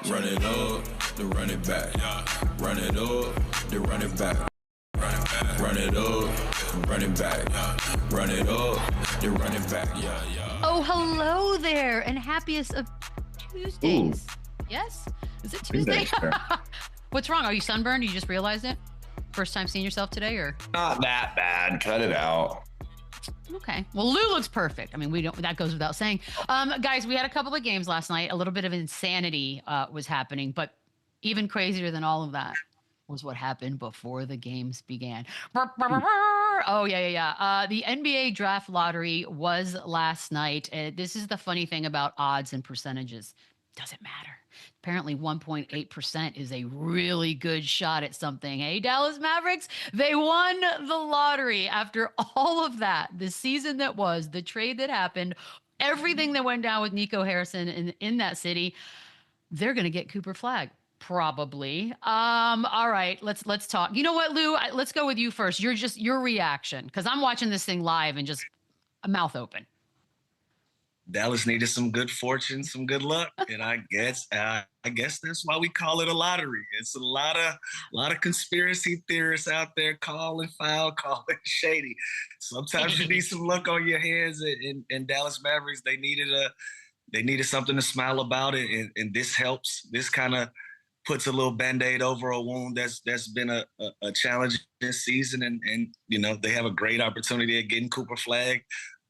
Run it up, then run it back. Run it up, then run it back. Run it up, run it back. Run it up, then run it back. Oh, hello there, and happiest of Tuesdays. Ooh. Yes? Is it Tuesday? What's wrong? Are you sunburned? You just realized it? First time seeing yourself today, or? Not that bad. Cut it out. Okay. Well, Lou looks perfect. I mean, that goes without saying. Guys, we had a couple of games last night. A little bit of insanity was happening, but even crazier than all of that was what happened before the games began. Oh, yeah. The NBA draft lottery was last night. This is the funny thing about odds and percentages. Doesn't matter. Apparently 1.8% is a really good shot at something. Hey, Dallas Mavericks, they won the lottery after all of that. The season that was, the trade that happened, everything that went down with Nico Harrison in that city. They're going to get Cooper Flagg. Probably. All right, let's talk. You know what, Lou? Let's go with you first. Your reaction, because I'm watching this thing live and just a mouth open. Dallas needed some good fortune, some good luck, and I guess that's why we call it a lottery. It's a lot of conspiracy theorists out there calling foul, calling shady. Sometimes you need some luck on your hands, and Dallas Mavericks they needed something to smile about it, and this helps. This kind of puts a little Band-Aid over a wound that's been a challenge this season, and you know they have a great opportunity at getting Cooper Flagg.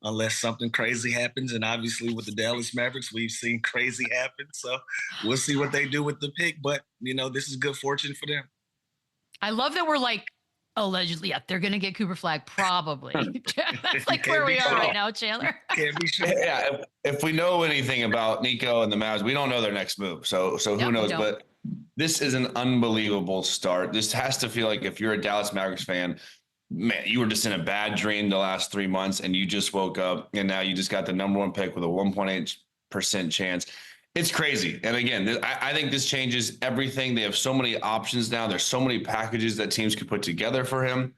Unless something crazy happens. And obviously with the Dallas Mavericks, we've seen crazy happen. So we'll see what they do with the pick. But, you know, this is good fortune for them. I love that we're like, allegedly, yeah, they're going to get Cooper Flagg, probably. That's like where we are right now, Chandler. Can't be sure. Yeah, if we know anything about Nico and the Mavs, we don't know their next move. So who knows? But this is an unbelievable start. This has to feel like if you're a Dallas Mavericks fan, man, you were just in a bad dream the last 3 months and you just woke up and now you just got the number one pick with a 1.8% chance. It's crazy. And again, I think this changes everything. They have so many options now. There's so many packages that teams could put together for him.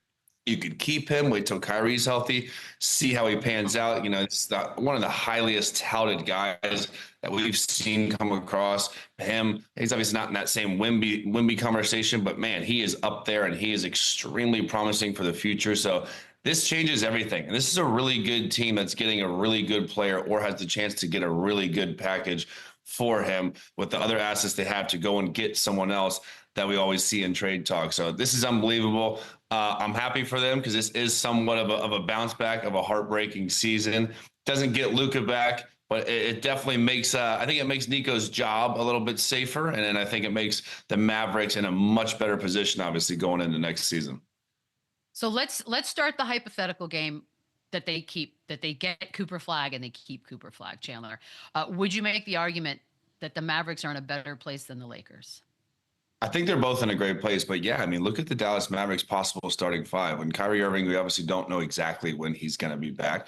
You could keep him, wait till Kyrie's healthy, see how he pans out. You know, it's one of the highest touted guys that we've seen come across him. He's obviously not in that same Wemby conversation, but man, he is up there and he is extremely promising for the future. So this changes everything. And this is a really good team that's getting a really good player or has the chance to get a really good package for him with the other assets they have to go and get someone else that we always see in trade talk. So this is unbelievable. I'm happy for them because this is somewhat of a bounce back of a heartbreaking season. Doesn't get Luka back, but it definitely makes, I think it makes Nico's job a little bit safer. And then I think it makes the Mavericks in a much better position, obviously, going into next season. So let's start the hypothetical game that they get Cooper Flagg and they keep Cooper Flagg, Chandler. Would you make the argument that the Mavericks are in a better place than the Lakers? I think they're both in a great place, but yeah, I mean, look at the Dallas Mavericks possible starting five. When Kyrie Irving, we obviously don't know exactly when he's going to be back.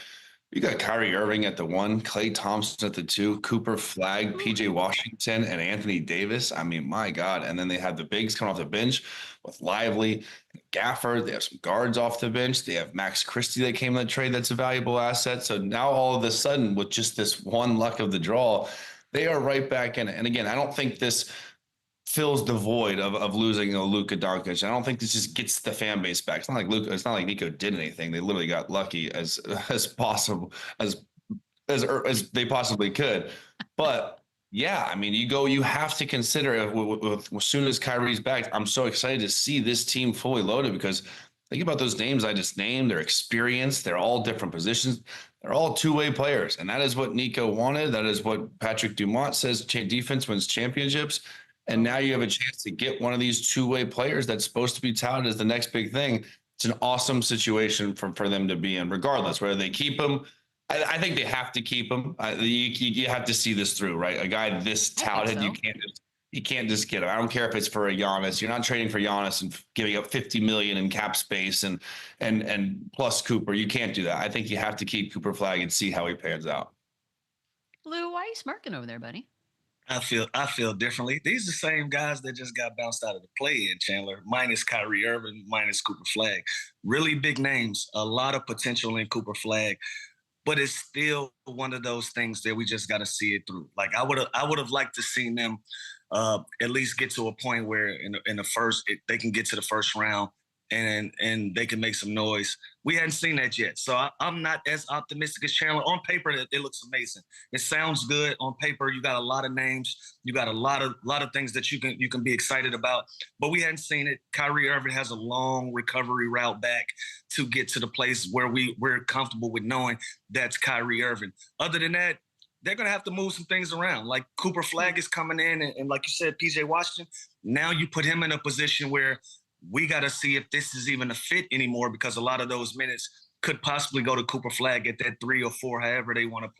You got Kyrie Irving at the 1, Klay Thompson at the 2, Cooper Flagg, PJ Washington, and Anthony Davis. I mean, my God. And then they have the bigs coming off the bench with Lively and Gafford. They have some guards off the bench. They have Max Christie that came in the trade. That's a valuable asset. So now all of a sudden, with just this one luck of the draw, they are right back in it. And again, I don't think this fills the void of losing Luka Doncic. I don't think this just gets the fan base back. It's not like Luka. It's not like Nico did anything. They literally got lucky as possible as they possibly could. But yeah, I mean, you have to consider as soon as Kyrie's back. I'm so excited to see this team fully loaded because think about those names I just named. They're experienced. They're all different positions. They're all two-way players, and that is what Nico wanted. That is what Patrick Dumont says. Defense wins championships. And now you have a chance to get one of these two-way players that's supposed to be touted as the next big thing. It's an awesome situation for them to be in, regardless whether they keep him. I think they have to keep him. You have to see this through, right? A guy this touted, so. you can't just get him. I don't care if it's for a Giannis. You're not trading for Giannis and giving up $50 million in cap space and plus Cooper. You can't do that. I think you have to keep Cooper Flagg and see how he pans out. Lou, why are you smirking over there, buddy? I feel differently. These are the same guys that just got bounced out of the play-in, Chandler, minus Kyrie Irving, minus Cooper Flagg. Really big names, a lot of potential in Cooper Flagg, but it's still one of those things that we just got to see it through. Like I would have liked to seen them at least get to a point where in the first they can get to the first round and they can make some noise. We hadn't seen that yet, so I'm not as optimistic as Chandler. On paper, it looks amazing. It sounds good on paper. You got a lot of names. You got a lot of things that you can be excited about. But we hadn't seen it. Kyrie Irving has a long recovery route back to get to the place where we're comfortable with knowing that's Kyrie Irving. Other than that, they're going to have to move some things around. Like Cooper Flag is coming in, and like you said, P.J. Washington, now you put him in a position where we got to see if this is even a fit anymore, because a lot of those minutes could possibly go to Cooper Flag at that 3 or 4, however they want to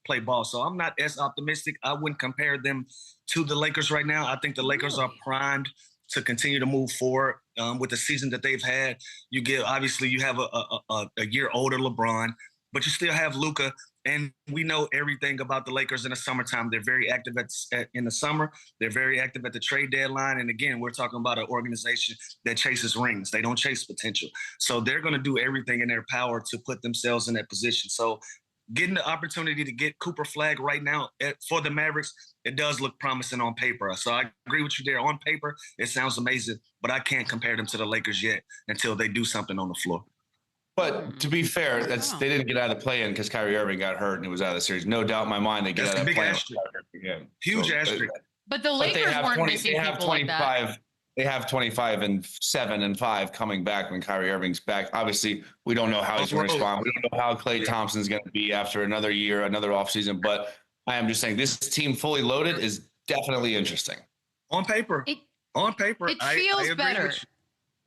play ball. So I'm not as optimistic. I wouldn't compare them to the Lakers right now. I think the Lakers are primed to continue to move forward with the season that they've had. Obviously you have a year older LeBron, but you still have Luka. And we know everything about the Lakers in the summertime. They're very active in the summer. They're very active at the trade deadline. And again, we're talking about an organization that chases rings. They don't chase potential. So they're going to do everything in their power to put themselves in that position. So getting the opportunity to get Cooper Flag right now for the Mavericks, it does look promising on paper. So I agree with you there. On paper, it sounds amazing, but I can't compare them to the Lakers yet until they do something on the floor. But to be fair, they didn't get out of the play-in because Kyrie Irving got hurt and it was out of the series. No doubt in my mind they get out of the play-in. Huge asterisk. But the Lakers weren't missing people like that. They have 25 and 7 and 5 coming back when Kyrie Irving's back. Obviously, we don't know how he's going to respond. We don't know how Klay Thompson's going to be after another year, another offseason. But I am just saying this team fully loaded is definitely interesting. On paper. It feels better.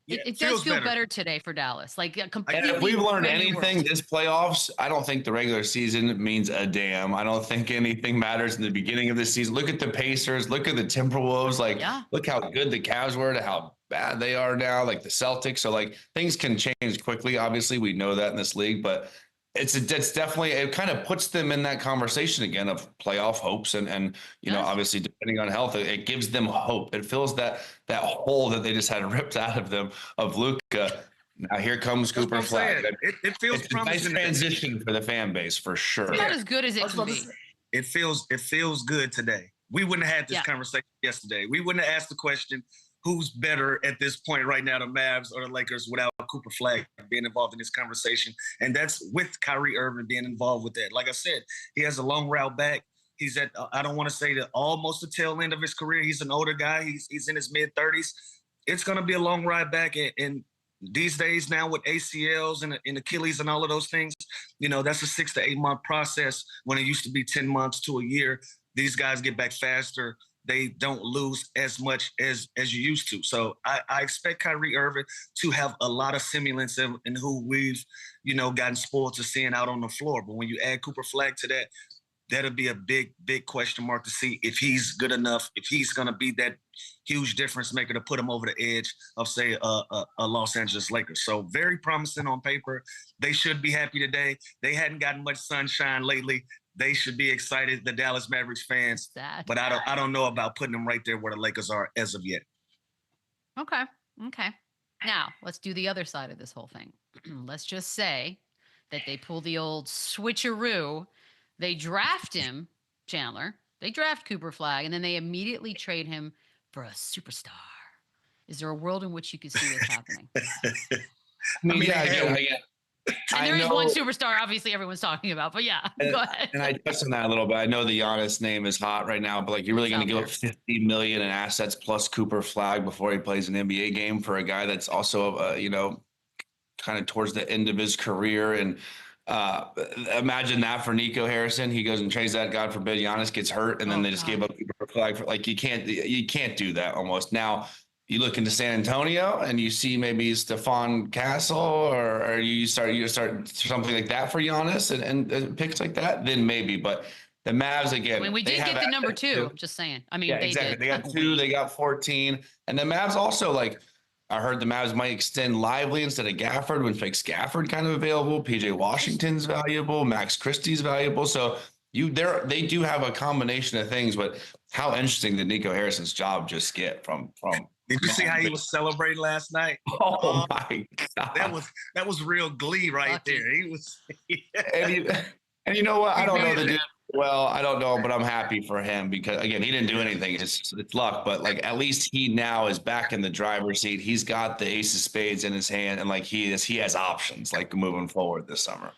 It does feel better today for Dallas. Like completely. And if we've learned anything this playoffs, I don't think the regular season means a damn. I don't think anything matters in the beginning of the season. Look at the Pacers. Look at the Timberwolves. Look how good the Cavs were to how bad they are now. Like the Celtics. So things can change quickly. Obviously, we know that in this league, but it's definitely, it kind of puts them in that conversation again of playoff hopes and obviously depending on health, it gives them hope. It fills that hole that they just had ripped out of them of Luka. Now here comes Cooper Flag. It feels promising. Nice transition for the fan base for sure. It's not as good as it can be. It feels good today. We wouldn't have had this conversation yesterday. We wouldn't have asked the question, who's better at this point right now, the Mavs or the Lakers, without Cooper Flag being involved in this conversation. And that's with Kyrie Irving being involved with that. Like I said, he has a long route back. He's at, I don't want to say almost the tail end of his career. He's an older guy. He's in his mid-30s. It's going to be a long ride back. And these days now with ACLs and Achilles and all of those things, that's a 6 to 8 month process when it used to be 10 months to a year. These guys get back faster. They don't lose as much as you used to. So I expect Kyrie Irving to have a lot of semblance in who we've, gotten spoiled to seeing out on the floor. But when you add Cooper Flag to that, that'll be a big, big question mark to see if he's good enough, if he's going to be that huge difference maker to put him over the edge of, say, a Los Angeles Lakers. So very promising on paper. They should be happy today. They hadn't gotten much sunshine lately. They should be excited, the Dallas Mavericks fans. But I don't know about putting them right there where the Lakers are as of yet. Okay. Now, let's do the other side of this whole thing. Let's just say that they pull the old switcheroo. They draft him, Chandler. They draft Cooper Flag, and then they immediately trade him for a superstar. Is there a world in which you could see this happening? Yeah. And there is one superstar, obviously, everyone's talking about. But go ahead. And I touched on that a little bit. I know the Giannis name is hot right now, but you're really going to give up $50 million in assets plus Cooper Flag before he plays an NBA game for a guy that's also, kind of towards the end of his career. And imagine that for Nico Harrison. He goes and trades that. God forbid Giannis gets hurt, and then they just gave up Cooper Flag for you can't do that almost now. You look into San Antonio and you see maybe Stephon Castle or you start something like that for Giannis and picks like that, then maybe. But the Mavs, again, we did get the number 2. Just saying. I mean, exactly. They got 2. They got 14. And the Mavs also, I heard the Mavs might extend Lively instead of Gafford when Fake Gafford kind of available. PJ Washington's valuable. Max Christie's valuable. So they do have a combination of things. But how interesting did Nico Harrison's job just get from Did you see how he was celebrating last night? Oh my God. That was real glee right there. He was and you know what? I don't know the dude. Well, I don't know, but I'm happy for him because again, he didn't do anything. It's luck, but like at least he now is back in the driver's seat. He's got the ace of spades in his hand, and like he has options like moving forward this summer.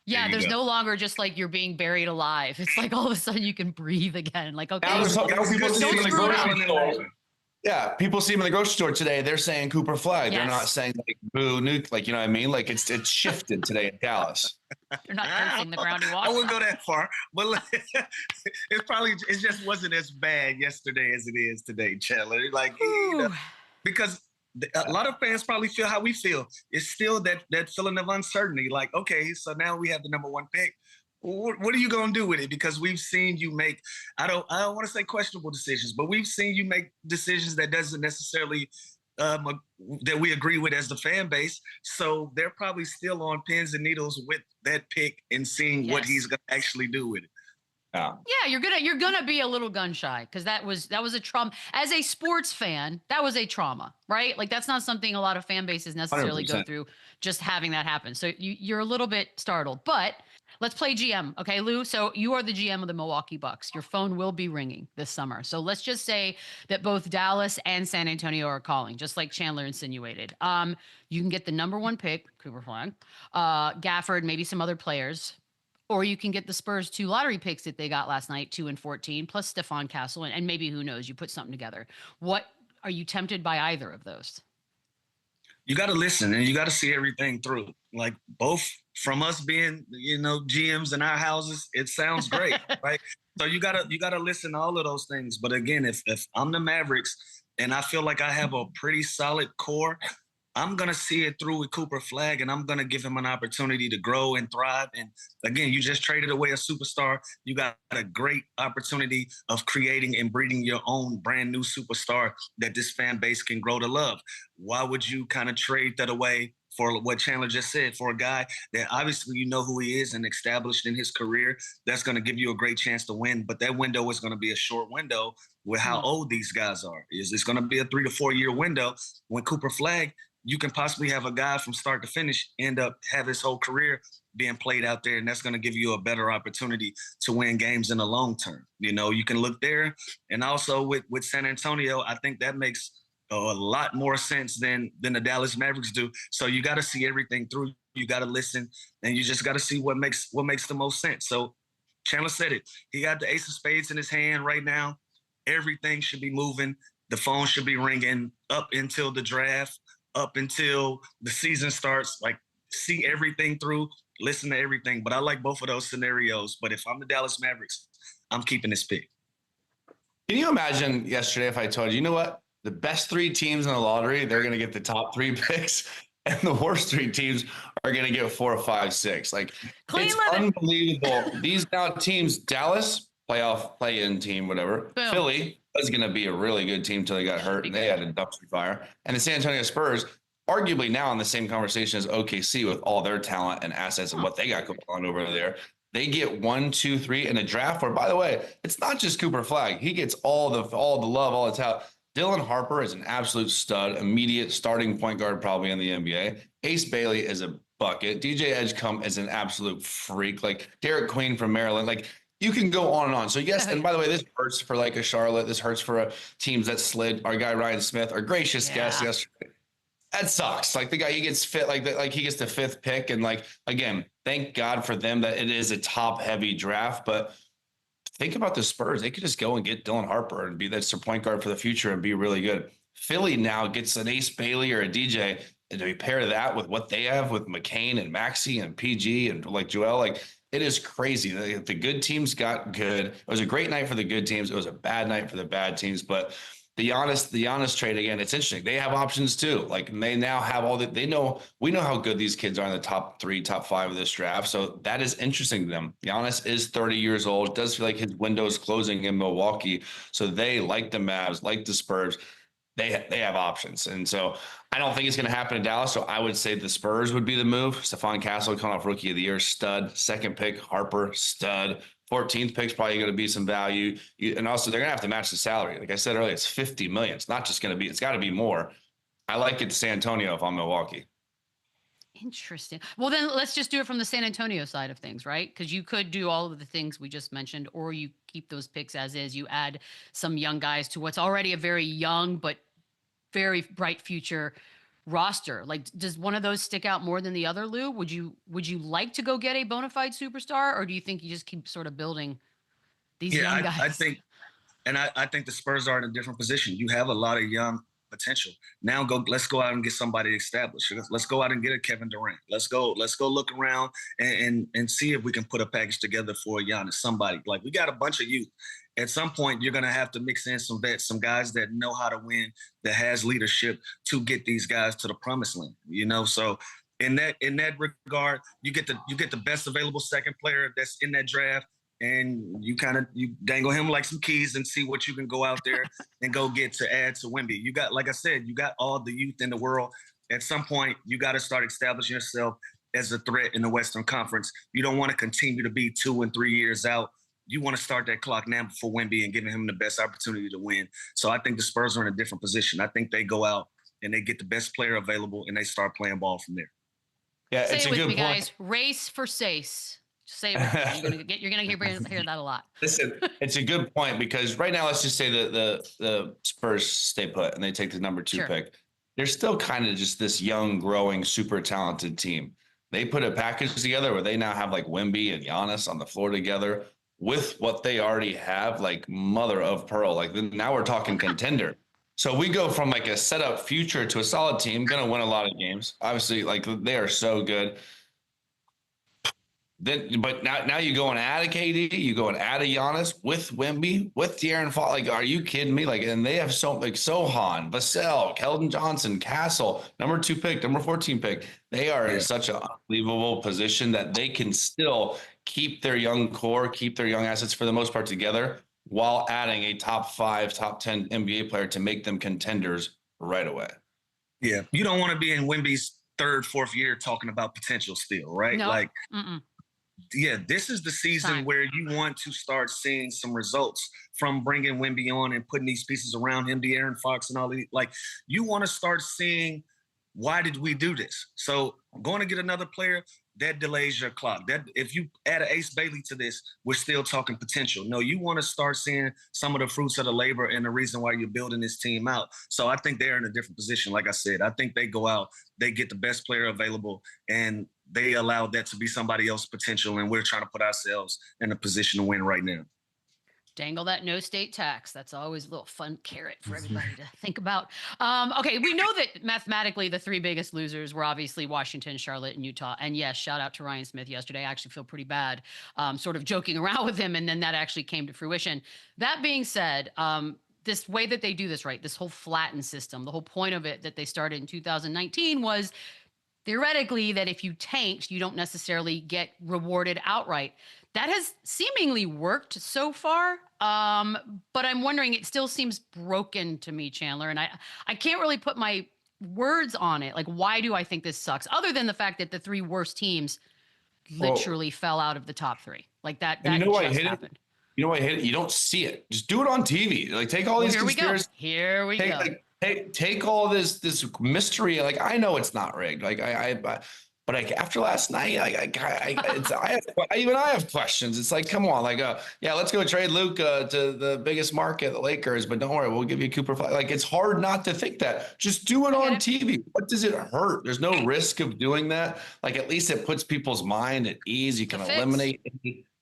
Yeah, There you there's go. no longer just like you're being buried alive. It's like all of a sudden you can breathe again. Like, okay, Now people see him in the screw it grocery up. store. Yeah, people see him in the grocery store today. They're saying Cooper Flag. They're not Yes. saying like boo nuke. Like, you know what I mean? Like it's shifted today in Dallas. You're not cursing the ground he I walks wouldn't on. go that far, but it just wasn't as bad yesterday as it is today, Chandler. Like Ooh. because a lot of fans probably feel how we feel. It's still that feeling of uncertainty. Like, okay, so now we have the number 1 pick. What are you going to do with it? Because we've seen you make, I don't want to say questionable decisions, but we've seen you make decisions that doesn't necessarily that we agree with as the fan base. So they're probably still on pins and needles with that pick and seeing what he's going to actually do with it. Yeah. Yeah, you're gonna be a little gun shy because that was a trauma. As a sports fan, that was a trauma, right? Like that's not something a lot of fan bases necessarily go 100%. through. Just having that happen, so you're a little bit startled. But let's play GM, okay, Lou? So you are the GM of the Milwaukee Bucks. Your phone will be ringing this summer. So let's just say that both Dallas and San Antonio are calling, just like Chandler insinuated. You can get the number 1 pick, Cooper Flag, Gafford, maybe some other players. Or you can get the Spurs 2 lottery picks that they got last night, 2 and 14, plus Stephon Castle, and maybe who knows, you put something together. What are you tempted by either of those? You got to listen and you got to see everything through. Like both from us being, GMs in our houses, it sounds great, right? So you gotta listen to all of those things. But again, if I'm the Mavericks and I feel like I have a pretty solid core, I'm going to see it through with Cooper Flag, and I'm going to give him an opportunity to grow and thrive. And again, you just traded away a superstar. You got a great opportunity of creating and breeding your own brand new superstar that this fan base can grow to love. Why would you kind of trade that away for what Chandler just said, for a guy that obviously you know who he is and established in his career? That's going to give you a great chance to win, but that window is going to be a short window with how old these guys are. It's going to be a 3 to 4 year window. When Cooper Flag, you can possibly have a guy from start to finish end up have his whole career being played out there, and that's going to give you a better opportunity to win games in the long term. You can look there, and also with San Antonio, I think that makes a lot more sense than the Dallas Mavericks do. So you got to see everything through. You got to listen, and you just got to see what makes the most sense. So Chandler said it. He got the ace of spades in his hand right now. Everything should be moving. The phone should be ringing up until the draft, up until the season starts. Like, see everything through, listen to everything. But I like both of those scenarios. But if I'm the Dallas Mavericks, I'm keeping this pick. Can you imagine yesterday if I told you know what? The best 3 teams in the lottery, they're going to get the top 3 picks, and the worst 3 teams are going to get 4, 5, 6. Like, it's unbelievable. These now teams, Dallas, playoff, play-in team, whatever. Boom. Philly was going to be a really good team until they got hurt, and they had a dumpster fire. And the San Antonio Spurs, arguably now in the same conversation as OKC with all their talent and assets and what they got going on over there. They get 1, 2, 3 in a draft where, by the way, it's not just Cooper Flag. He gets all the love, all the talent. Dylan Harper is an absolute stud, immediate starting point guard probably in the NBA. Ace Bailey is a bucket. DJ Edgecombe is an absolute freak. Like Derek Queen from Maryland. Like, you can go on and on. So yes, and by the way, this hurts for like a Charlotte. This hurts for teams that slid. Our guy Ryan Smith, our gracious guest yesterday. That sucks. Like the guy, he gets fit like that. Like he gets the 5th pick, and like again, thank God for them that it is a top-heavy draft. But think about the Spurs. They could just go and get Dylan Harper and be that's their point guard for the future and be really good. Philly now gets an Ace Bailey or a DJ, and to pair that with what they have with McCain and Maxey and PG and like Joel, like it is crazy. The good teams got good. It was a great night for the good teams. It was a bad night for the bad teams. But the Giannis trade, again, it's interesting. They have options too. Like they now have all that. We know how good these kids are in the top 3, top 5 of this draft. So that is interesting to them. Giannis is 30 years old. It does feel like his window is closing in Milwaukee. So they, like the Mavs, like the Spurs, they have options. And so I don't think it's going to happen in Dallas. So I would say the Spurs would be the move. Stephon Castle coming off Rookie of the Year, stud. 2nd pick, Harper, stud. 14th pick's probably going to be some value. And also they're going to have to match the salary. Like I said earlier, it's $50 million. It's not just going to be, it's got to be more. I like it to San Antonio if I'm Milwaukee. Interesting. Well, then let's just do it from the San Antonio side of things, right? Because you could do all of the things we just mentioned, or you keep those picks as is. You add some young guys to what's already a very young but very bright future roster. Like, does one of those stick out more than the other, Lou? Would you like to go get a bona fide superstar, or do you think you just keep sort of building these young guys? I think, and I think the Spurs are in a different position. You have a lot of young potential. Now let's go out and get somebody established. Let's go out and get a Kevin Durant. Let's go look around and see if we can put a package together for a Giannis, somebody. Like, we got a bunch of youth. At some point, you're going to have to mix in some vets, some guys that know how to win, that has leadership to get these guys to the promised land, you know? So in that regard, you get the best available second player that's in that draft, and you dangle him like some keys and see what you can go out there and go get to add to Wemby. You got, like I said, you got all the youth in the world. At some point, you got to start establishing yourself as a threat in the Western Conference. You don't want to continue to be 2 and 3 years out. You want to start that clock now before Wemby and giving him the best opportunity to win. So I think the Spurs are in a different position. I think they go out and they get the best player available and they start playing ball from there. Yeah, Say it's it a with good me, point. guys. Race for Sace. Say it. You're gonna hear that a lot. Listen, it's a good point, because right now, let's just say the Spurs stay put and they take the number 2 Sure. pick. They're still kind of just this young, growing, super talented team. They put a package together where they now have like Wemby and Giannis on the floor together with what they already have, like mother of pearl. Like, now we're talking contender. So we go from like a setup future to a solid team, going to win a lot of games. Obviously, like, they are so good. Then, but now you go and add a KD, you go and add a Giannis with Wemby, with De'Aaron Fox. Like, are you kidding me? Like, and they have Sohan, Vassell, Keldon Johnson, Castle, number 2 pick, number 14 pick. They are in such an unbelievable position that they can still keep their young core, keep their young assets for the most part together, while adding a top 5, top 10 NBA player to make them contenders right away. Yeah, you don't want to be in Wemby's 3rd, 4th year talking about potential still, right? No. Like, yeah, this is the season where you want to start seeing some results from bringing Wemby on and putting these pieces around him, De'Aaron Fox and all these. Like, you want to start seeing, why did we do this? So going to get another player, that delays your clock. That, if you add an Ace Bailey to this, we're still talking potential. No, you want to start seeing some of the fruits of the labor and the reason why you're building this team out. So I think they're in a different position. Like I said, I think they go out, they get the best player available, and they allow that to be somebody else's potential, and we're trying to put ourselves in a position to win right now. Dangle that no state tax. That's always a little fun carrot for everybody to think about. Okay, we know that mathematically the 3 biggest losers were obviously Washington, Charlotte, and Utah. And yes, shout out to Ryan Smith yesterday. I actually feel pretty bad sort of joking around with him, and then that actually came to fruition. That being said, this way that they do this, right, this whole flattened system, the whole point of it that they started in 2019 was theoretically that if you tanked, you don't necessarily get rewarded outright. That has seemingly worked so far, but I'm wondering, it still seems broken to me, Chandler, and I can't really put my words on it. Like, why do I think this sucks? Other than the fact that the 3 worst teams literally fell out of the top 3. Like, that you know just happened. You know why I hate it? You don't see it. Just do it on TV. Like, take all these conspiracies. Here we go. Take all this mystery. Like, I know it's not rigged. Like, but after last night, I have questions. It's like, come on, like, yeah, let's go trade Luke to the biggest market, the Lakers. But don't worry, we'll give you Cooper. Like, it's hard not to think that. Just do it on TV. What does it hurt? There's no risk of doing that. Like, at least it puts people's mind at ease. You can eliminate.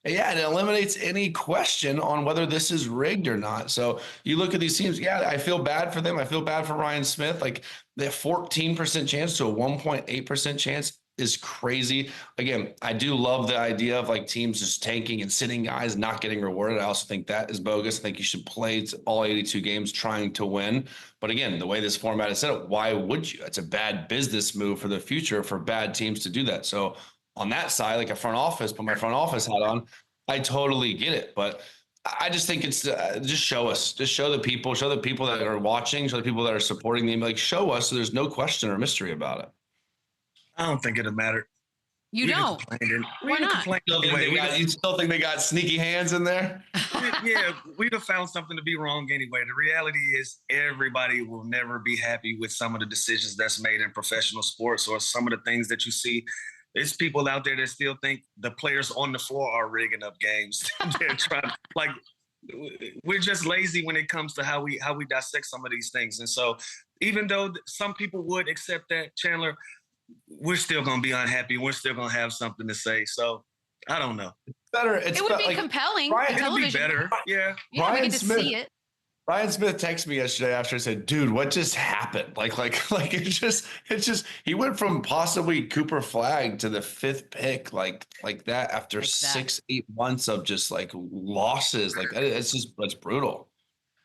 Yeah, it eliminates any question on whether this is rigged or not. So you look at these teams. Yeah, I feel bad for them. I feel bad for Ryan Smith. Like, the 14% chance to a 1.8% chance is crazy. Again, I do love the idea of like teams just tanking and sitting guys not getting rewarded. I also think that is bogus. I think you should play all 82 games trying to win. But again, the way this format is set up, why would you? It's a bad business move for the future for bad teams to do that. So on that side, like a front office, put my front office hat on, I totally get it. But I just think it's just show us, just show the people that are watching, show the people that are supporting them, like, show us so there's no question or mystery about it. I don't think it'll matter. You don't. Why not? You still think they got sneaky hands in there? Yeah, we'd have found something to be wrong anyway. The reality is everybody will never be happy with some of the decisions that's made in professional sports or some of the things that you see. There's people out there that still think the players on the floor are rigging up games. They're trying, like, we're just lazy when it comes to how we dissect some of these things. And so even though some people would accept that, Chandler, we're still going to be unhappy. We're still going to have something to say. So I don't know. Better. It would be compelling. It'll be better. Yeah. Yeah, we get to see it. Ryan Smith texted me yesterday after I said, dude, what just happened? Like it's just, he went from possibly Cooper Flagg to the 5th pick, like that after 6-8 months of just like losses. Like it's brutal.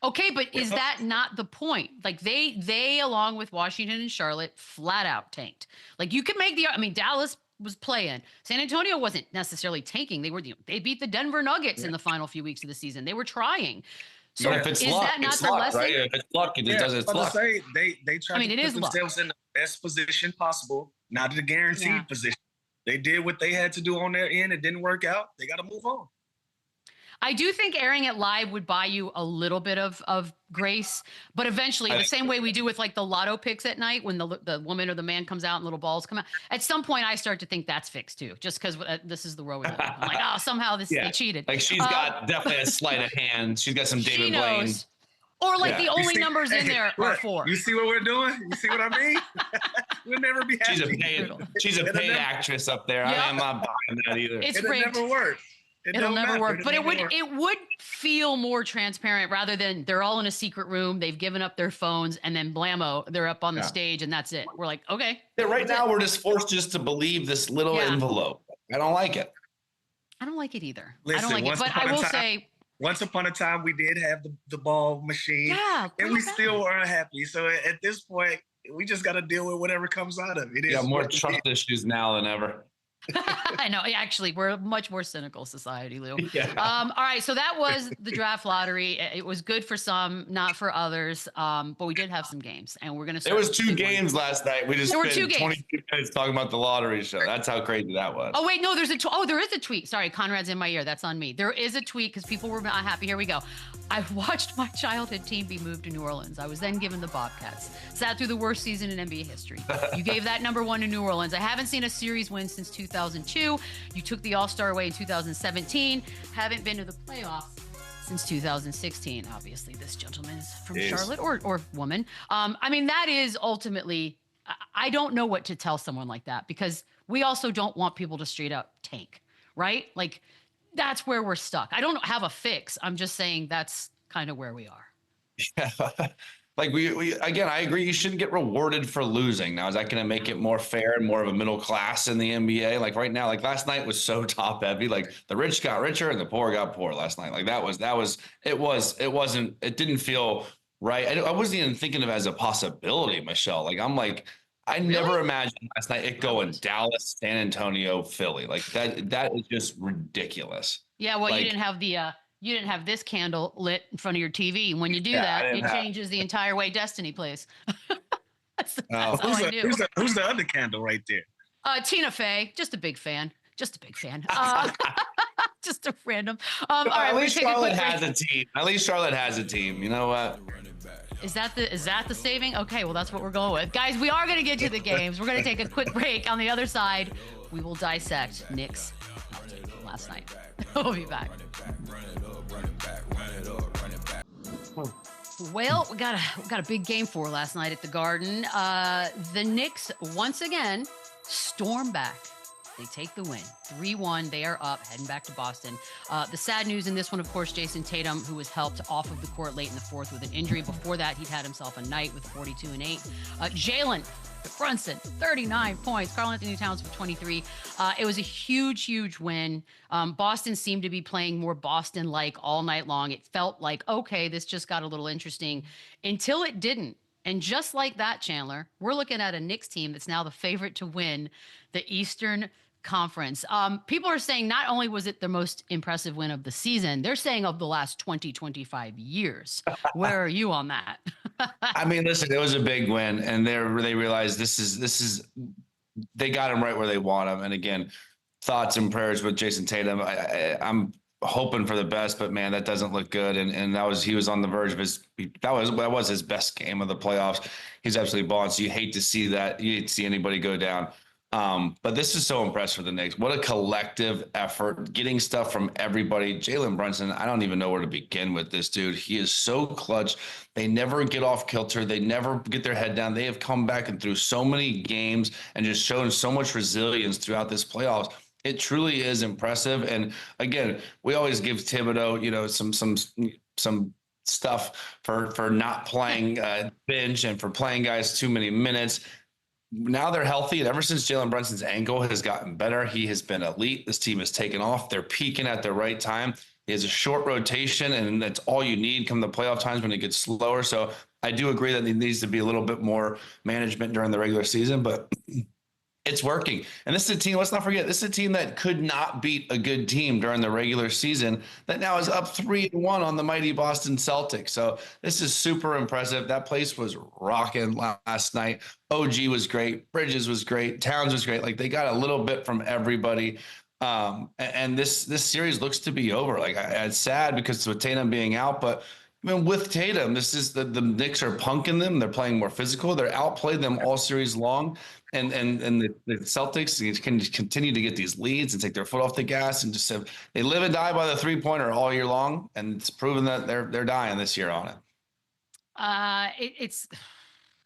Okay, but is that not the point? Like they along with Washington and Charlotte flat out tanked. Like you could make Dallas was playing. San Antonio wasn't necessarily tanking. They beat the Denver Nuggets in the final few weeks of the season. They were trying. So if it's is luck, that not it's the luck, lesson? Right? If it's luck, it does its luck. Say, they try to put themselves luck. in the best position possible, not the guaranteed position. They did what they had to do on their end. It didn't work out. They got to move on. I do think airing it live would buy you a little bit of grace, but eventually, the same way we do with like the lotto picks at night when the woman or the man comes out and little balls come out. At some point, I start to think that's fixed too, just because this is the world we live in. I'm like, oh, somehow they cheated. Like she's got definitely a sleight of hand. She's got some David Blaine. Or like the only numbers in there are 4. You see what we're doing? You see what I mean? We'll never be happy. She's a paid actress up there. Yep. I'm not buying that either. It'll never work. It'll never work. But it would feel more transparent rather than they're all in a secret room. They've given up their phones and then blammo, they're up on the stage and that's it. We're like, okay. Yeah, right now we're just forced just to believe this little envelope. I don't like it. I don't like it either. Listen, I don't like it. But I will say, once upon a time, we did have the ball machine, and we still were unhappy. So at this point, we just got to deal with whatever comes out of it. Yeah, more trust issues now than ever. I know. Actually, we're a much more cynical society, Lou. Yeah. All right. So that was the draft lottery. It was good for some, not for others. But we did have some games, and we're going to start. There was 2 games last night. We just spent 22 minutes talking about the lottery show. That's how crazy that was. Oh, wait. No, there is a tweet. Sorry, Conrad's in my ear. That's on me. There is a tweet because people were not happy. Here we go. I watched my childhood team be moved to New Orleans. I was then given the Bobcats. Sat through the worst season in NBA history. You gave that number 1 to New Orleans. I haven't seen a series win since 2002. You took the All-Star away in 2017. Haven't been to the playoffs since 2016. Obviously, this gentleman is from Charlotte or woman. That is ultimately, I don't know what to tell someone like that because we also don't want people to straight up tank, right? Like, that's where we're stuck. I don't have a fix. I'm just saying that's kind of where we are. Yeah. Like we again, I agree. You shouldn't get rewarded for losing. Now, is that going to make it more fair and more of a middle class in the NBA? Like right now, like last night was so top heavy. Like the rich got richer and the poor got poor last night. Like it didn't feel right. I wasn't even thinking of it as a possibility, Michelle. Like I never imagined last night it going Dallas, San Antonio, Philly. Like that is just ridiculous. Yeah, well, you didn't have this candle lit in front of your TV. When you do that, it changes the entire way Destiny plays. That's all I knew. Who's the other candle right there? Tina Fey, just a big fan. Just a random. All right, at least Charlotte has a team. At least Charlotte has a team. You know what? Is that the saving? Okay, well, that's what we're going with. Guys, we are going to get to the games. We're going to take a quick break. On the other side, we will dissect Knicks last night. We'll be back. Well, we got a big game for last night at the Garden. The Knicks, once again, storm back. They take the win. 3-1. They are up, heading back to Boston. The sad news in this one, of course, Jayson Tatum, who was helped off of the court late in the 4th with an injury. Before that, he'd had himself a night with 42 and 8. Jalen Brunson, 39 points. Karl Anthony Towns for 23. It was a huge, huge win. Boston seemed to be playing more Boston-like all night long. It felt like, okay, this just got a little interesting until it didn't. And just like that, Chandler, we're looking at a Knicks team that's now the favorite to win the Eastern Conference. People are saying not only was it the most impressive win of the season, they're saying of the last 25 years. Where are you on that? I mean, listen, it was a big win, and they realized this is they got him right where they want him. And again, thoughts and prayers with Jayson Tatum. I'm hoping for the best, but man, that doesn't look good. And he was on the verge of that was his best game of the playoffs. He's absolutely balling. So you hate to see that. You hate to see anybody go down. But this is so impressive for the Knicks. What a collective effort, getting stuff from everybody. Jalen Brunson, I don't even know where to begin with this dude. He is so clutch. They never get off kilter. They never get their head down. They have come back and through so many games and just shown so much resilience throughout this playoffs. It truly is impressive. And again, we always give Thibodeau, some stuff for not playing bench and for playing guys too many minutes. Now they're healthy, and ever since Jalen Brunson's ankle has gotten better, he has been elite. This team has taken off. They're peaking at the right time. He has a short rotation, and that's all you need come the playoff times when it gets slower. So I do agree that there needs to be a little bit more management during the regular season, but it's working. And this is a team, let's not forget, this is a team that could not beat a good team during the regular season that now is up 3-1 on the mighty Boston Celtics. So this is super impressive. That place was rocking last night. OG was great. Bridges was great. Towns was great. Like, they got a little bit from everybody. And this series looks to be over. Like, it's sad because with Tatum being out, but I mean, with Tatum, this is the Knicks are punking them. They're playing more physical. They're outplayed them all series long. And the Celtics can continue to get these leads and take their foot off the gas and just they live and die by the 3-pointer all year long. And it's proven that they're dying this year on it.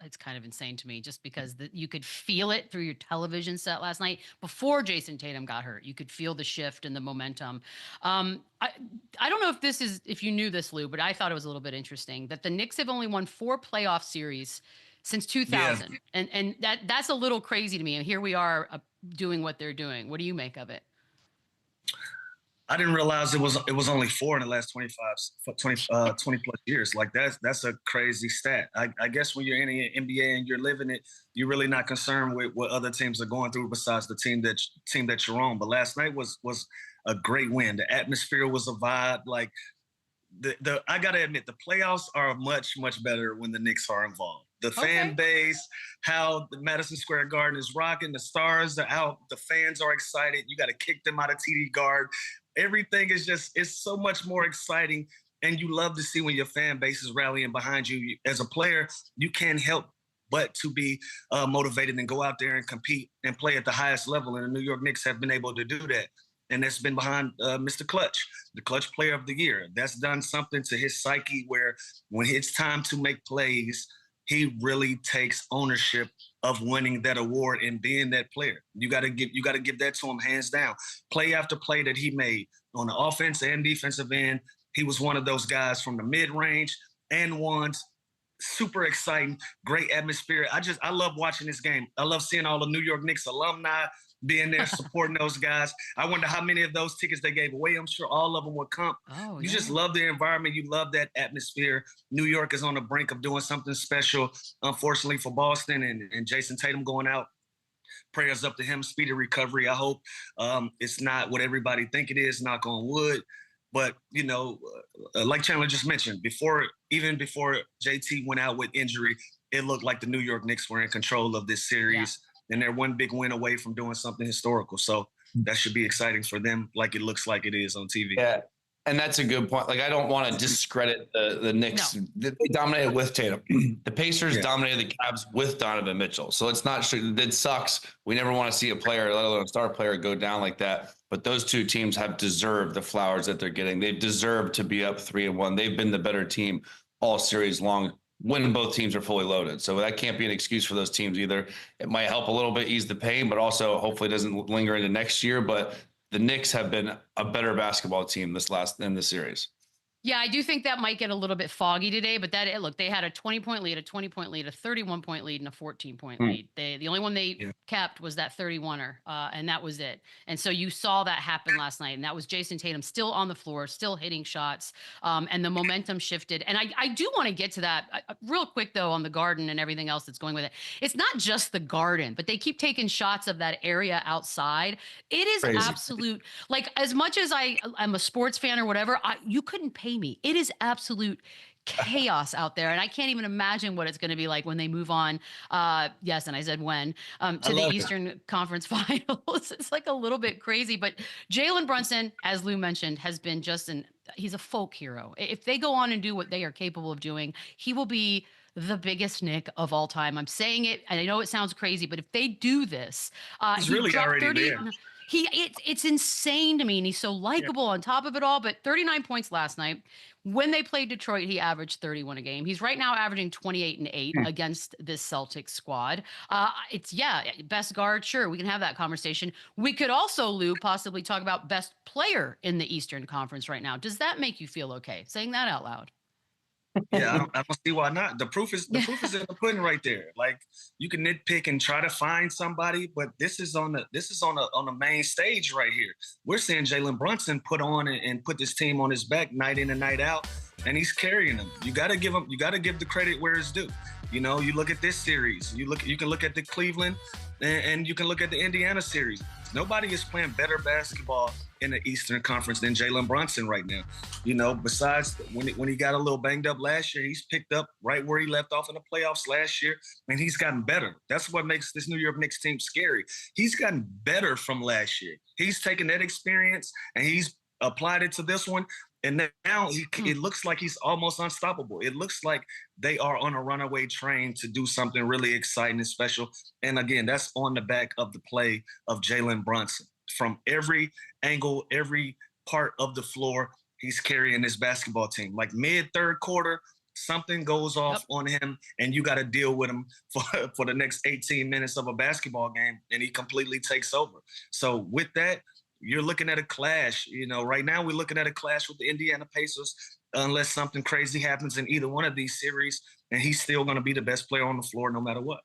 It's kind of insane to me just because you could feel it through your television set last night before Jayson Tatum got hurt. You could feel the shift and the momentum. I don't know if you knew this, Lou, but I thought it was a little bit interesting that the Knicks have only won 4 playoff series since 2000. Yeah. And that's a little crazy to me. And here we are doing what they're doing. What do you make of it? I didn't realize it was only 4 in the last 20 plus years. Like, that's a crazy stat. I guess when you're in the NBA and you're living it, you're really not concerned with what other teams are going through besides the team that you're on. But last night was a great win. The atmosphere was a vibe. Like, I gotta admit, the playoffs are much, much better when the Knicks are involved. The fan base, how the Madison Square Garden is rocking, the stars are out, the fans are excited. You got to kick them out of TD Guard. Everything is it's so much more exciting. And you love to see when your fan base is rallying behind you. As a player, you can't help but to be motivated and go out there and compete and play at the highest level. And the New York Knicks have been able to do that. And that's been behind Mr. Clutch, the Clutch Player of the Year. That's done something to his psyche where when it's time to make plays, he really takes ownership of winning that award and being that player. You got to give that to him hands down. Play after play that he made on the offense and defensive end, he was one of those guys from the mid-range and ones. Super exciting, great atmosphere. I love watching this game. I love seeing all the New York Knicks alumni being there supporting those guys. I wonder how many of those tickets they gave away. I'm sure all of them would come. You just love the environment. You love that atmosphere. New York is on the brink of doing something special, unfortunately, for Boston and Jayson Tatum going out. Prayers up to him, speedy recovery. I hope it's not what everybody think it is, knock on wood. But, like Chandler just mentioned, even before JT went out with injury, it looked like the New York Knicks were in control of this series. Yeah. And they're one big win away from doing something historical. So that should be exciting for them, like it looks like it is on TV. Yeah, and that's a good point. Like, I don't want to discredit the Knicks. No. They dominated with Tatum. The Pacers dominated the Cavs with Donovan Mitchell. So it's not sure. It sucks. We never want to see a player, let alone a star player, go down like that. But those two teams have deserved the flowers that they're getting. They've deserved to be up 3-1. They've been the better team all series long, when both teams are fully loaded. So that can't be an excuse for those teams either. It might help a little bit ease the pain, but also hopefully it doesn't linger into next year. But the Knicks have been a better basketball team in this series. Yeah, I do think that might get a little bit foggy today, but look, they had a 20-point lead, a 20-point lead, a 31-point lead, and a 14-point lead. The only one they kept was that 31er, and that was it. And so you saw that happen last night, and that was Jayson Tatum still on the floor, still hitting shots, and the momentum shifted. And I do want to get to that real quick, though, on the Garden and everything else that's going with it. It's not just the Garden, but they keep taking shots of that area outside. It is crazy. Absolute, like, as much as I'm a sports fan or whatever, you couldn't pay me. It is absolute chaos out there. And I can't even imagine what it's going to be like when they move on. Yes. And I said when, to the Eastern Conference Finals. It's like a little bit crazy, but Jalen Brunson, as Lou mentioned, has been just he's a folk hero. If they go on and do what they are capable of doing, he will be the biggest Nick of all time. I'm saying it, and I know it sounds crazy, but if they do this, he's he really dropped already 30. there. It's insane to me, and he's so likable on top of it all. But 39 points last night. When they played Detroit, he averaged 31 a game. He's right now averaging 28 and 8 against this Celtics squad. It's best guard. Sure, we can have that conversation. We could also, Lou, possibly talk about best player in the Eastern Conference right now. Does that make you feel okay saying that out loud? Yeah, I don't see why not. The proof is in the pudding right there. Like, you can nitpick and try to find somebody, but this is on the main stage right here. We're seeing Jalen Brunson put on and put this team on his back night in and night out, and he's carrying them. You gotta give the credit where it's due. You know, you look at this series, you can look at the Cleveland and you can look at the Indiana series. Nobody is playing better basketball in the Eastern Conference than Jalen Brunson right now. You know, besides when he got a little banged up last year, he's picked up right where he left off in the playoffs last year, and he's gotten better. That's what makes this New York Knicks team scary. He's gotten better from last year. He's taken that experience and he's applied it to this one, and now it looks like he's almost unstoppable. It looks like they are on a runaway train to do something really exciting and special. And again, that's on the back of the play of Jalen Brunson. From every angle, every part of the floor, he's carrying this basketball team. Like mid-third quarter, something goes off on him, and you got to deal with him for the next 18 minutes of a basketball game, and he completely takes over. So with that, you're looking at a clash. You know, right now we're looking at a clash with the Indiana Pacers, unless something crazy happens in either one of these series, and he's still going to be the best player on the floor no matter what.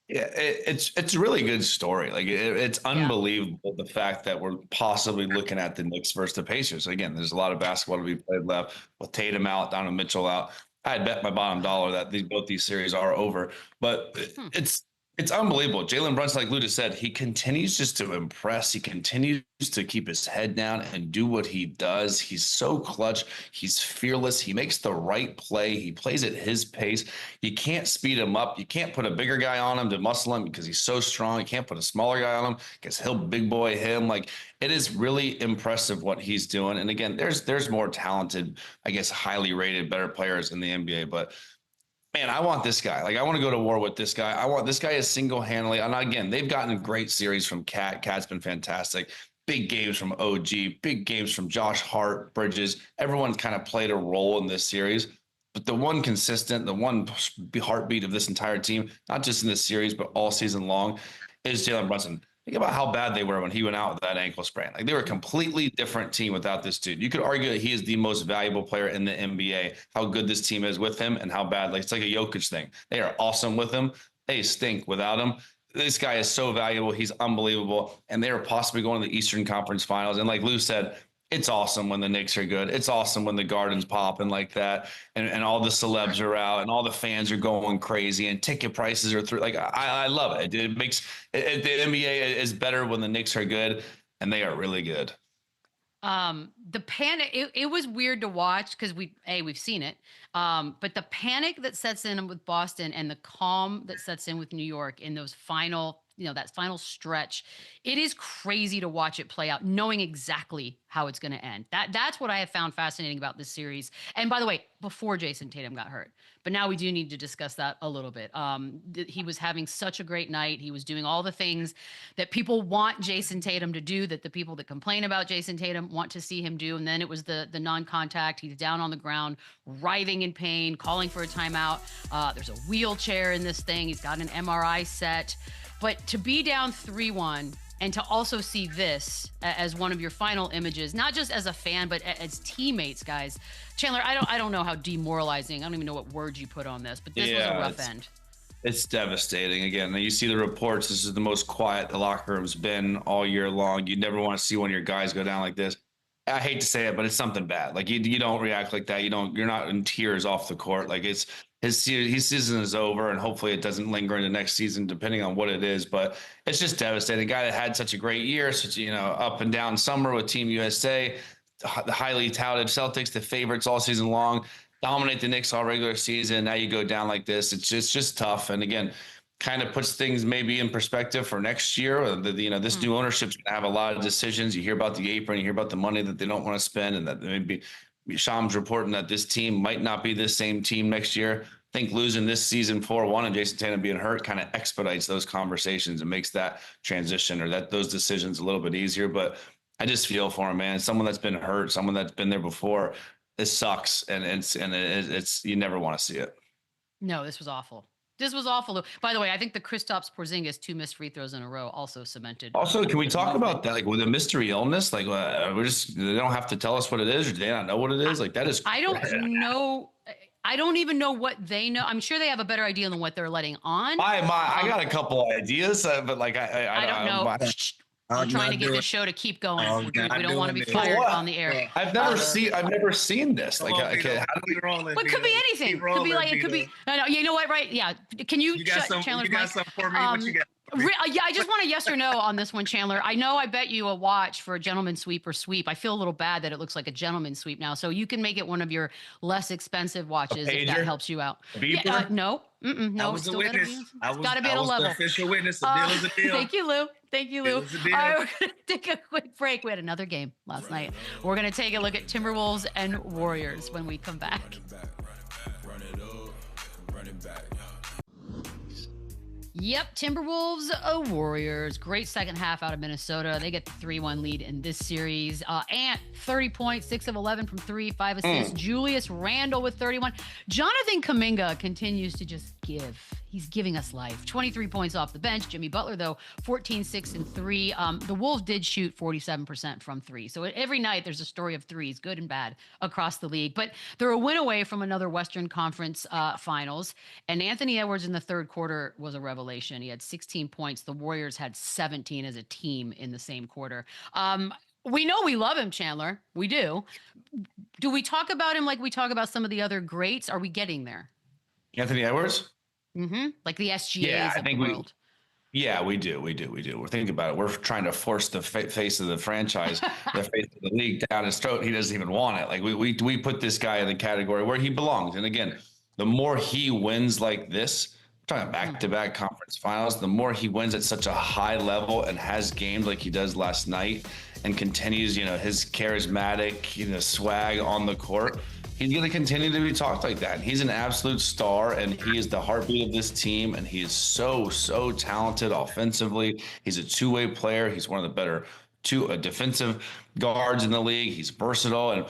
Yeah, it's a really good story. Like it's unbelievable the fact that we're possibly looking at the Knicks versus the Pacers. Again, there's a lot of basketball to be played left with Tatum out, Donovan Mitchell out. I had bet my bottom dollar that both these series are over, but it's unbelievable. Jalen Brunson, like Lou just said, he continues just to impress. He continues to keep his head down and do what he does. He's so clutch. He's fearless. He makes the right play. He plays at his pace. You can't speed him up. You can't put a bigger guy on him to muscle him because he's so strong. You can't put a smaller guy on him because he'll big boy him. Like, it is really impressive what he's doing. And again, there's more talented, I guess, highly rated, better players in the NBA, but man, I want this guy. Like, I want to go to war with this guy. I want this guy is single-handedly. And again, they've gotten a great series from Cat. Cat's been fantastic. Big games from OG, big games from Josh Hart, Bridges. Everyone kind of played a role in this series. But the one consistent, the one heartbeat of this entire team, not just in this series, but all season long, is Jalen Brunson. Think about how bad they were when he went out with that ankle sprain. Like, they were a completely different team without this dude. You could argue that he is the most valuable player in the NBA, how good this team is with him and how bad. Like, it's like a Jokic thing. They are awesome with him. They stink without him. This guy is so valuable. He's unbelievable. And they are possibly going to the Eastern Conference Finals. And like Lou said, it's awesome when the Knicks are good. It's awesome when the Garden's popping like that, and all the celebs are out, and all the fans are going crazy, and ticket prices are through. Like, I love it. It makes the NBA is better when the Knicks are good, and they are really good. The panic, it was weird to watch because we've seen it. But the panic that sets in with Boston and the calm that sets in with New York in those final, that final stretch, it is crazy to watch it play out, knowing exactly how it's going to end. That's what I have found fascinating about this series. And by the way, before Jayson Tatum got hurt, but now we do need to discuss that a little bit. He was having such a great night. He was doing all the things that people want Jayson Tatum to do, that the people that complain about Jayson Tatum want to see him do. And then it was the non-contact. He's down on the ground, writhing in pain, calling for a timeout. There's a wheelchair in this thing. He's got an MRI set. But to be down 3-1 and to also see this as one of your final images, not just as a fan, but as teammates, guys. Chandler, I don't know how demoralizing, I don't even know what words you put on this, but this was a rough end. It's devastating. Again, you see the reports. This is the most quiet the locker room's been all year long. You never want to see one of your guys go down like this. I hate to say it, but it's something bad. Like, you don't react like that. You're not in tears off the court. Like, his season is over, and hopefully it doesn't linger into next season, depending on what it is. But it's just devastating. A guy that had such a great year, such up and down summer with Team USA, the highly touted Celtics, the favorites all season long. dominate the Knicks all regular season. Now you go down like this. It's just tough. And again, kind of puts things maybe in perspective for next year. This new ownership's going to have a lot of decisions. You hear about the apron, you hear about the money that they don't want to spend, and that maybe Sham's reporting that this team might not be the same team next year. I think losing this season 4-1 and Jayson Tatum being hurt kind of expedites those conversations and makes that transition or those decisions a little bit easier. But I just feel for him, man. Someone that's been hurt, someone that's been there before. This sucks, and it's you never want to see it. No, this was awful. This was awful. By the way, I think the Kristaps Porzingis 2 missed free throws in a row also cemented. Also, can we talk about that? Like with a mystery illness, like they don't have to tell us what it is, or do they not know what it is? Like that is. I don't know. I don't even know what they know. I'm sure they have a better idea than what they're letting on. I got a couple ideas, but like I don't know. I'm trying to get this show to keep going. We don't want to be fired on the air. I've never seen this. Like, but it could be anything. It could be. No, you know what? Right? Yeah. Can you shut Chandler's mic? You got something for me? What you got? Yeah, I just want a yes or no on this one, Chandler. I know I bet you a watch for a gentleman sweep or sweep. I feel a little bad that it looks like a gentleman sweep now. So you can make it one of your less expensive watches if that helps you out. Yeah, no. I was a witness. It's got to be at a level. The official witness. A deal is a deal. Thank you, Lou. All right, we're going to take a quick break. We had another game last night. We're going to take a look at Timberwolves and Warriors when we come back. Run it up, run it back. Yep, Timberwolves, Warriors. Great second half out of Minnesota. They get the 3-1 lead in this series. Ant, 30 points, 6 of 11 from 3, 5 assists. Julius Randle with 31. Jonathan Kuminga continues to just give. He's giving us life. 23 points off the bench. Jimmy Butler, though, 14, 6, and 3. The Wolves did shoot 47% from 3. So every night there's a story of threes, good and bad, across the league. But they're a win away from another Western Conference finals. And Anthony Edwards in the third quarter was a revelation. He had 16 points. The Warriors had 17 as a team in the same quarter. We know we love him, Chandler. We do. Do we talk about him like we talk about some of the other greats? Are we getting there? Anthony Edwards? Mm-hmm. Like the SGAs of the world. Yeah, we do. We're thinking about it. We're trying to force the face of the franchise, the face of the league down his throat. He doesn't even want it. Like we put this guy in the category where he belongs. And again, the more he wins like this, we're talking back-to-back conference finals, the more he wins at such a high level and has games like he does last night and continues, his charismatic, swag on the court. He's going to continue to be talked like that. And he's an absolute star, and he is the heartbeat of this team, and he is so talented offensively. He's a two-way player. He's one of the better defensive guards in the league. He's versatile. And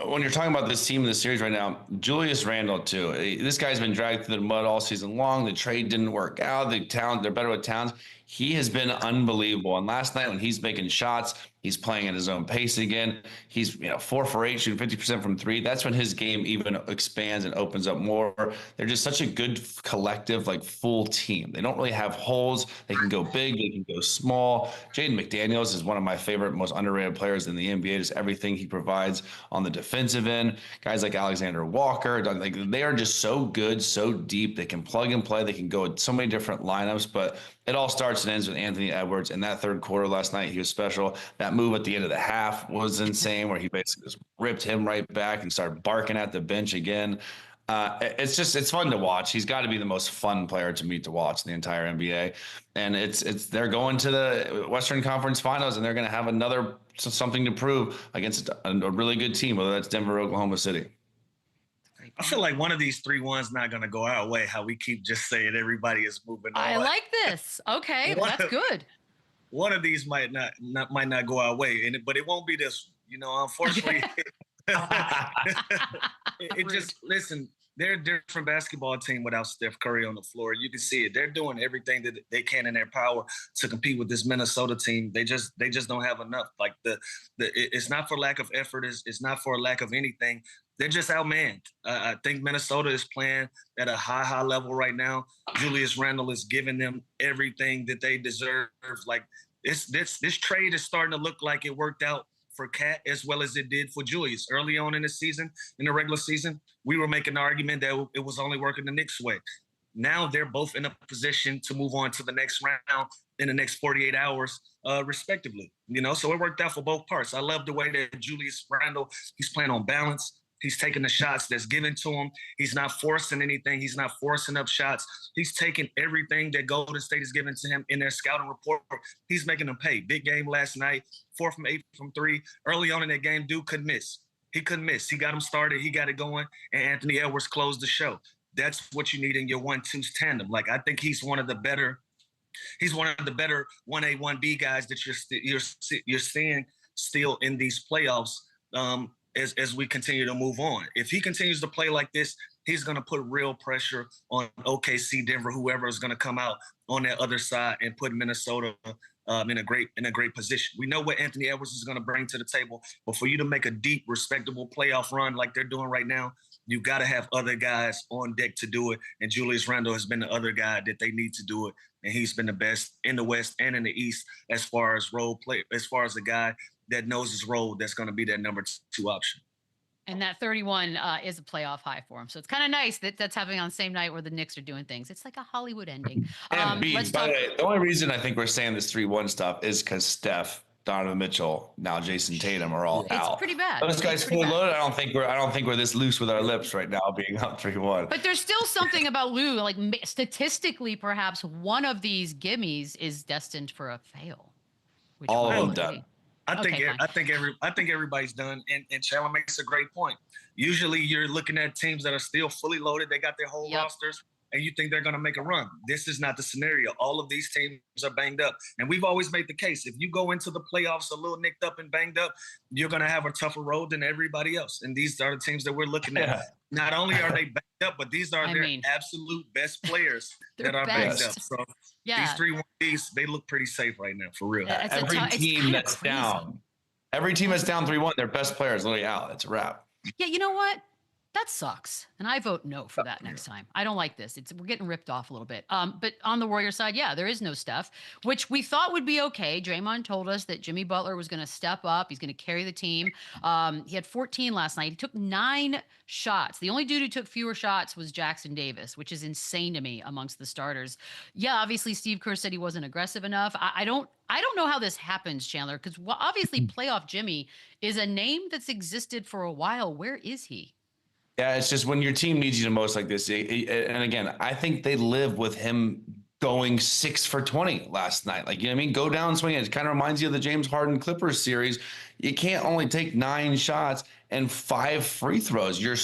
when you're talking about this team in the series right now, Julius Randle, too. This guy's been dragged through the mud all season long. The trade didn't work out. They're better with Towns. He has been unbelievable. And last night when he's making shots, he's playing at his own pace again. He's 4 for 8, shooting 50% from 3. That's when his game even expands and opens up more. They're just such a good collective, like full team. They don't really have holes. They can go big. They can go small. Jaden McDaniels is one of my favorite, most underrated players in the NBA. Just everything he provides on the defensive end. Guys like Alexander Walker, they are just so good, so deep. They can plug and play. They can go with so many different lineups, but it all starts and ends with Anthony Edwards. In that third quarter last night, he was special. That move at the end of the half was insane, where he basically just ripped him right back and started barking at the bench again. It's fun to watch. He's got to be the most fun player to watch in the entire NBA. And they're going to the Western Conference Finals, and they're going to have something to prove against a really good team, whether that's Denver or Oklahoma City. I feel like one of these 3-1's not going to go our way, how we keep just saying everybody is moving on. I like this. Okay, that's good. One of these might not go our way, but it won't be this. Unfortunately, listen. They're a different basketball team without Steph Curry on the floor. You can see it. They're doing everything that they can in their power to compete with this Minnesota team. They just don't have enough. Like it's not for lack of effort. It's not for lack of anything. They're just outmanned. I think Minnesota is playing at a high level right now. Julius Randle is giving them everything that they deserve. Like this trade is starting to look like it worked out for Cat as well as it did for Julius. Early on in the season, in the regular season, we were making the argument that it was only working the Knicks' way. Now they're both in a position to move on to the next round in the next 48 hours, respectively. So it worked out for both parts. I love the way that Julius Randle, he's playing on balance. He's taking the shots that's given to him. He's not forcing anything. He's not forcing up shots. He's taking everything that Golden State is giving to him in their scouting report. He's making them pay. Big game last night, 4 from 8 from 3. Early on in that game, dude couldn't miss. He couldn't miss. He got him started. He got it going, and Anthony Edwards closed the show. That's what you need in your 1-2 tandem. Like, I think he's one of the better 1A, 1B guys that you're seeing still in these playoffs as we continue to move on. If he continues to play like this, he's going to put real pressure on OKC, Denver, whoever is going to come out on that other side and put Minnesota in a great position. We know what Anthony Edwards is going to bring to the table, but for you to make a deep, respectable playoff run like they're doing right now, you got to have other guys on deck to do it. And Julius Randle has been the other guy that they need to do it. And he's been the best in the West and in the East as far as role play, as far as a guy that knows his role that's going to be that number 2 option. And that 31 is a playoff high for him. So it's kind of nice that that's happening on the same night where the Knicks are doing things. It's like a Hollywood ending. And B, by the way, the only reason I think we're saying this 3-1 stuff is because Steph, Donovan Mitchell, now Jayson Tatum are all out. It's pretty bad. Those guys fully loaded. I don't think we're this loose with our lips right now, being up 3-1. But there's still something about Lou, like statistically, perhaps one of these gimmies is destined for a fail. All of them done. I think everybody's done, and Chandler makes a great point. Usually, you're looking at teams that are still fully loaded; they got their whole rosters, and you think they're going to make a run. This is not the scenario. All of these teams are banged up, and we've always made the case: if you go into the playoffs a little nicked up and banged up, you're going to have a tougher road than everybody else. And these are the teams that we're looking at. Yeah. Not only are they banged up, but these are their absolute best players that are banged up. So these 3-1s, they look pretty safe right now, for real. Every team that's down 3-1, their best player is literally out. It's a wrap. Yeah, you know what? That sucks. And I vote no for that next time. I don't like this. We're getting ripped off a little bit. But on the Warriors side, yeah, there is no Steph, which we thought would be okay. Draymond told us that Jimmy Butler was going to step up. He's going to carry the team. He had 14 last night. He took 9 shots. The only dude who took fewer shots was Jackson Davis, which is insane to me amongst the starters. Yeah, obviously Steve Kerr said he wasn't aggressive enough. I don't know how this happens, Chandler, because obviously playoff Jimmy is a name that's existed for a while. Where is he? Yeah, it's just when your team needs you the most like this. And again, I think they live with him going 6 for 20 last night. Like, you know what I mean? Go down swinging. It kind of reminds you of the James Harden Clippers series. You can't only take 9 shots and 5 free throws. You're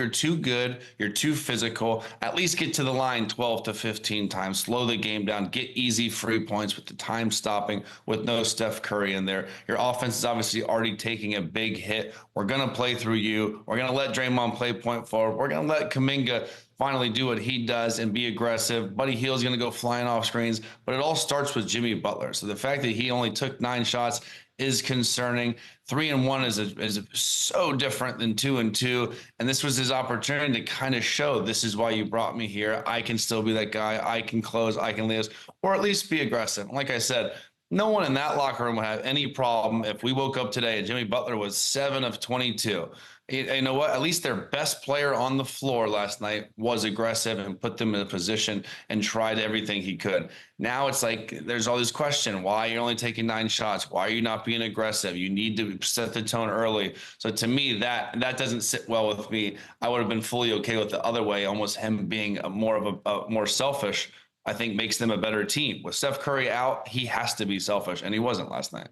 too good. You're too physical. At least get to the line 12 to 15 times. Slow the game down. Get easy free points with the time stopping, with no Steph Curry in there. Your offense is obviously already taking a big hit. We're going to play through you. We're going to let Draymond play point forward. We're going to let Kuminga finally do what he does and be aggressive. Buddy Hield's going to go flying off screens. But it all starts with Jimmy Butler. So the fact that he only took 9 shots is concerning. 3-1 is so different than 2-2. And this was his opportunity to kind of show, this is why you brought me here. I can still be that guy. I can close. I can lead us, or at least be aggressive. Like I said, no one in that locker room would have any problem if we woke up today and Jimmy Butler was 7 of 22. You know what? At least their best player on the floor last night was aggressive and put them in a position and tried everything he could. Now it's like there's all this question: why are you only taking 9 shots? Why are you not being aggressive? You need to set the tone early. So to me, that doesn't sit well with me. I would have been fully okay with the other way, almost him being more selfish. I think makes them a better team. With Steph Curry out, he has to be selfish, and he wasn't last night.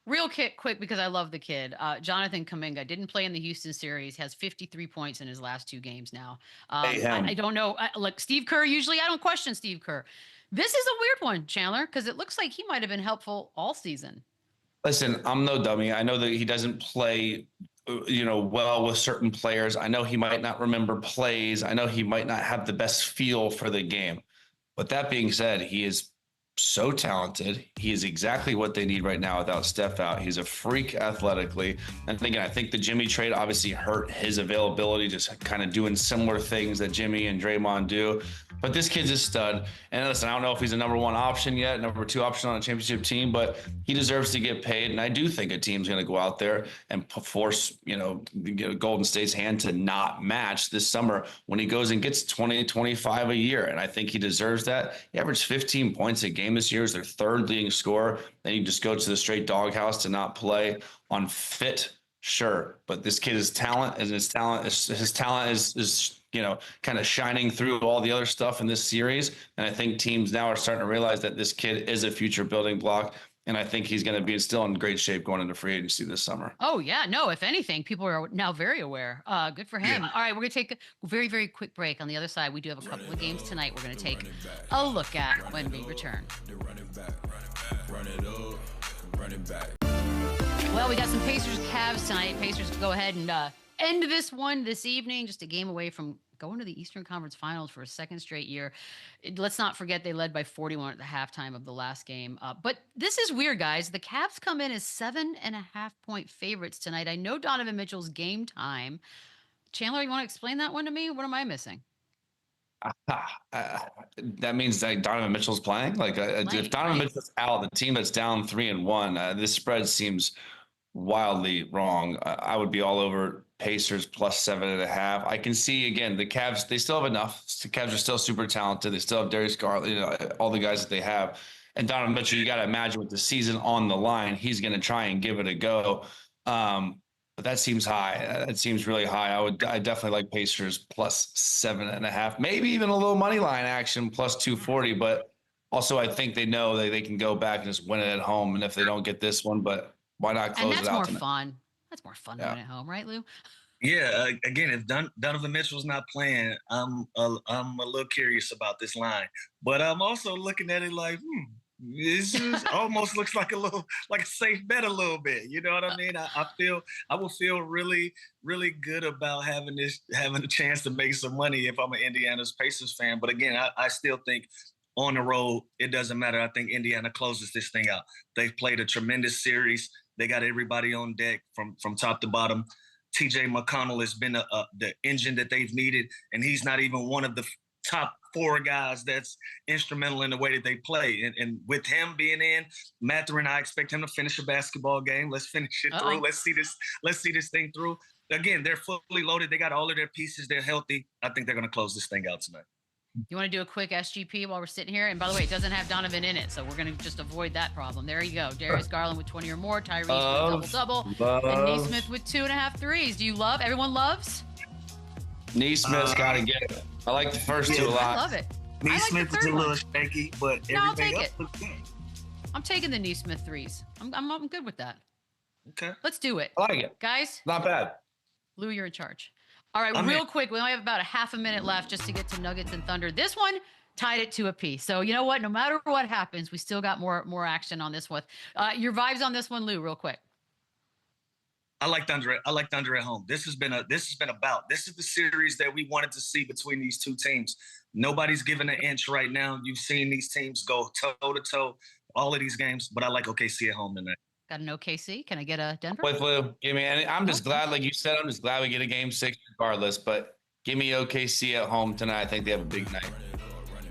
Real quick, because I love the kid. Jonathan Kuminga didn't play in the Houston series, has 53 points in his last 2 games now. I don't know. Look, Steve Kerr, usually I don't question Steve Kerr. This is a weird one, Chandler, because it looks like he might have been helpful all season. Listen, I'm no dummy. I know that he doesn't play well with certain players. I know he might not remember plays. I know he might not have the best feel for the game. But that being said, he is so talented. He is exactly what they need right now without Steph out. He's a freak athletically. And again, I think the Jimmy trade obviously hurt his availability, just kind of doing similar things that Jimmy and Draymond do. But this kid's a stud. And listen, I don't know if he's a number 1 option yet, number 2 option on a championship team, but he deserves to get paid. And I do think a team's going to go out there and force, Golden State's hand to not match this summer when he goes and gets 20, 25 a year. And I think he deserves that. He averaged 15 points a game this year, is their 3rd leading scorer. Then you just go to the straight doghouse to not play on fit Sure, but this kid is talent, and his talent is kind of shining through all the other stuff in this series. And I think teams now are starting to realize that this kid is a future building block. And I think he's going to be still in great shape going into free agency this summer. Oh yeah, no. If anything, people are now very aware. Good for him. Yeah. All right, we're gonna take a very, very quick break. On the other side, we do have a couple of games tonight. We're gonna take a look at when we return. Run it up, run it back. Well, we got some Pacers Cavs tonight. Pacers go ahead and end this one this evening. Just a game away from going to the Eastern Conference Finals for a second straight year. Let's not forget they led by 41 at the halftime of the last game. But this is weird, guys. The Cavs come in as 7.5-point favorites tonight. I know Donovan Mitchell's game time. Chandler, you want to explain that one to me? What am I missing? That means that Donovan Mitchell's playing. If Donovan Mitchell's out, the team that's down 3-1, this spread seems wildly wrong. I would be all over Pacers plus 7.5. I can see again the Cavs. They still have enough. The Cavs are still super talented. They still have Darius Garland, all the guys that they have. And Donovan Mitchell, you got to imagine with the season on the line, he's going to try and give it a go. But that seems high. That seems really high. I definitely like Pacers plus 7.5, maybe even a little money line action plus 240. But also, I think they know that they can go back and just win it at home. And if they don't get this one, but why not close it out? And that's more fun. That's more fun than at home, right, Lou? Yeah. Again, if Donovan Mitchell's not playing, I'm a little curious about this line. But I'm also looking at it like, this is almost looks like a safe bet a little bit. You know what I mean? I will feel really, really good about having a chance to make some money if I'm an Indiana's Pacers fan. But again, I still think on the road, it doesn't matter. I think Indiana closes this thing out. They've played a tremendous series. They got everybody on deck from top to bottom. TJ McConnell has been the engine that they've needed, and he's not even one of the top 4 guys that's instrumental in the way that they play. And with him being in, Mathurin, I expect him to finish a basketball game. Let's finish it through. Let's see this thing through. Again, they're fully loaded. They got all of their pieces. They're healthy. I think they're going to close this thing out tonight. You want to do a quick SGP while we're sitting here? And by the way, it doesn't have Donovan in it, so we're going to just avoid that problem. There you go. Darius Garland with 20 or more. Tyrese with double-double. And Naismith with 2.5 threes. Do you love? Everyone loves? Naismith's got to get it. I like the first two a lot. I love it. Naismith is a little shaky, but I'll everything take else it. looks good. I'm taking the Naismith threes. I'm good with that. Okay. Let's do it. I like it. Guys, Not bad. Lou, you're in charge. All right, real quick. We only have about a half a minute left just to get to Nuggets and Thunder. This one tied it to a piece. So you know what? No matter what happens, we still got more action on this one. Your vibes on this one, Lou, real quick. I like Thunder at home. This has been a bout. This is the series that we wanted to see between these two teams. Nobody's given an inch right now. You've seen these teams go toe to toe, all of these games, but I like OKC at home tonight. Got an OKC. Can I get a Denver? With Lou, give me. I'm just glad, like you said, I'm just glad we get a game 6 regardless. But give me OKC at home tonight. I think they have a big night.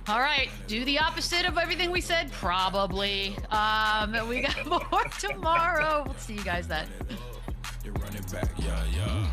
All right, do the opposite of everything we said, probably. We got more tomorrow. We'll see you guys then. They run it back, yeah.